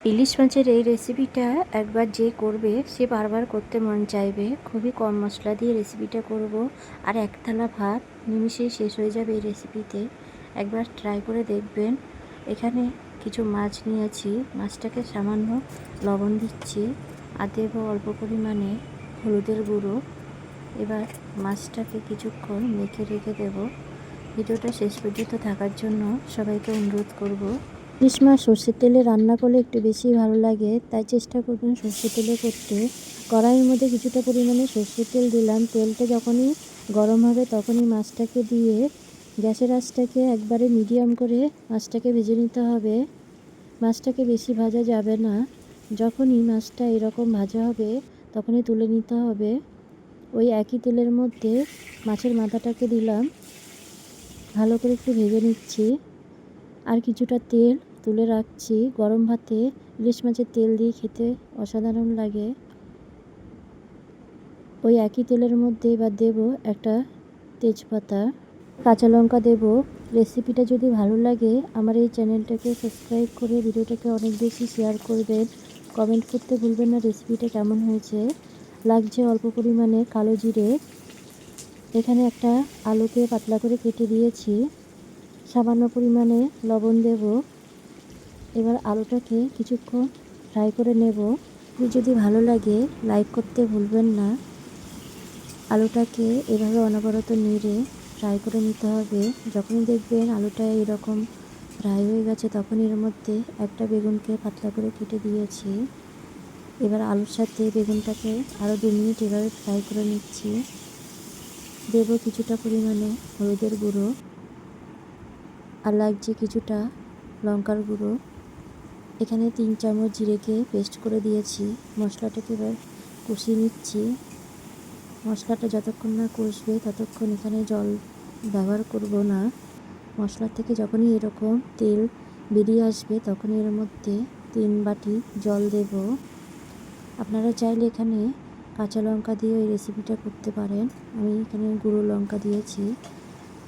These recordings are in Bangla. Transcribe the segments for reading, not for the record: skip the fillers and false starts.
ইলিশ মাছের এই রেসিপিটা একবার যে করবে সে বারবার করতে মন চাইবে। খুবই কম মশলা দিয়ে রেসিপিটা করব, আর এক থালা ভাত নিমিষেই শেষ হয়ে যাবে এই রেসিপিতে। একবার ট্রাই করে দেখবেন। এখানে কিছু মাছ নিয়েছি, মাছটাকে সামান্য লবণ দিচ্ছি আর দেবো অল্প পরিমাণে হলুদের গুঁড়ো। এবার মাছটাকে কিছুক্ষণ মেখে রেখে দেব। ভিডিওটা শেষ পর্যন্ত থাকার জন্য সবাইকে অনুরোধ করব। ইলিশ মাছ সর্ষের তেলে রান্না করলে একটু বেশি ভালো লাগে, তাই চেষ্টা করবেন সর্ষের তেলে করতে। কড়াইয়ের মধ্যে কিছুটা পরিমাণে সর্ষের তেল দিলাম। তেলটা যখনই গরম হবে তখনই মাছটাকে দিয়ে গ্যাসের আঁচটাকে একবারে মিডিয়াম করে মাছটাকে ভেজে নিতে হবে। মাছটাকে বেশি ভাজা যাবে না। যখনই মাছটা এরকম ভাজা হবে তখনই তুলে নিতে হবে। ওই একই তেলের মধ্যে মাছের মাথাটাকে দিলাম, ভালো করে একটু ভেজে নিচ্ছি। আর কিছুটা তেল তুলে রাখছি। গরম ভাতে ইলিশ মাছের তেল দিয়ে খেতে অসাধারণ লাগে। ওই একই তেলের মধ্যে এবার দেব একটা তেজপাতা, কাঁচা লঙ্কা দেব। রেসিপিটা যদি ভালো লাগে আমার এই চ্যানেলটাকে সাবস্ক্রাইব করে ভিডিওটাকে অনেক বেশি শেয়ার করবেন। কমেন্ট করতে ভুলবেন না রেসিপিটা কেমন হয়েছে। লাগছে অল্প পরিমাণে কালো জিরে। এখানে একটা আলুকে পাতলা করে কেটে দিয়েছি। সামান্য পরিমাণে লবণ দেব। এবার আলুটাকে কিছুক্ষণ ফ্রাই করে নেব। যদি ভালো লাগে লাইক করতে ভুলবেন না। আলুটাকে এভাবে অনবরত নেড়ে ফ্রাই করে নিতে হবে। যখনই দেখবেন আলুটা এরকম ফ্রাই হয়ে গেছে তখন এর মধ্যে একটা বেগুনকে পাতলা করে কেটে দিয়েছি। এবার আলুর সাথে বেগুনটাকে আরও 2 মিনিট এভাবে ফ্রাই করে নিচ্ছি। দেব কিছুটা পরিমাণে হলুদের গুঁড়ো, আর লাগছে কিছুটা লঙ্কার গুঁড়ো। এখানে 3 চামচ জিরেকে পেস্ট করে দিয়েছি। মশলাটাকে এবার কষিয়ে নিচ্ছি। মশলাটা যতক্ষণ না কষবে ততক্ষণ এখানে জল ব্যবহার করব না। মশলা থেকে যখনই এরকম তেল বেরিয়ে আসবে তখনই এর মধ্যে 3 বাটি জল দেব। আপনারা চাইলে এখানে কাঁচা লঙ্কা দিয়ে এই রেসিপিটা করতে পারেন। আমি এখানে গুঁড়ো লঙ্কা দিয়েছি।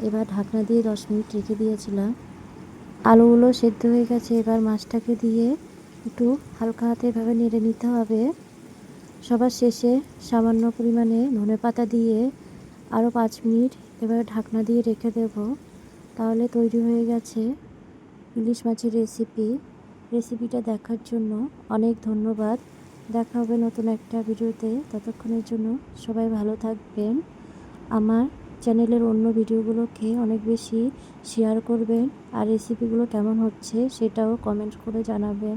এবার ঢাকনা দিয়ে 10 মিনিট রেখে দিয়েছিলাম। আলুগুলো সেদ্ধ হয়ে গেছে। এবার মাছটাকে দিয়ে একটু হালকা হাতে এভাবে নেড়ে নিতে হবে। সবার শেষে সামান্য পরিমাণে ধনেপাতা দিয়ে আরও 5 মিনিট এভাবে ঢাকনা দিয়ে রেখে দেব। তাহলে তৈরি হয়ে গেছে ইলিশ মাছের রেসিপি। রেসিপিটা দেখার জন্য অনেক ধন্যবাদ। দেখা হবে নতুন একটা ভিডিওতে। ততক্ষণের জন্য সবাই ভালো থাকবেন। আমার চ্যানেলের অন্য ভিডিওগুলোকে অনেক বেশি শেয়ার করবেন, আর রেসিপিগুলো কেমন হচ্ছে সেটাও কমেন্ট করে জানাবেন।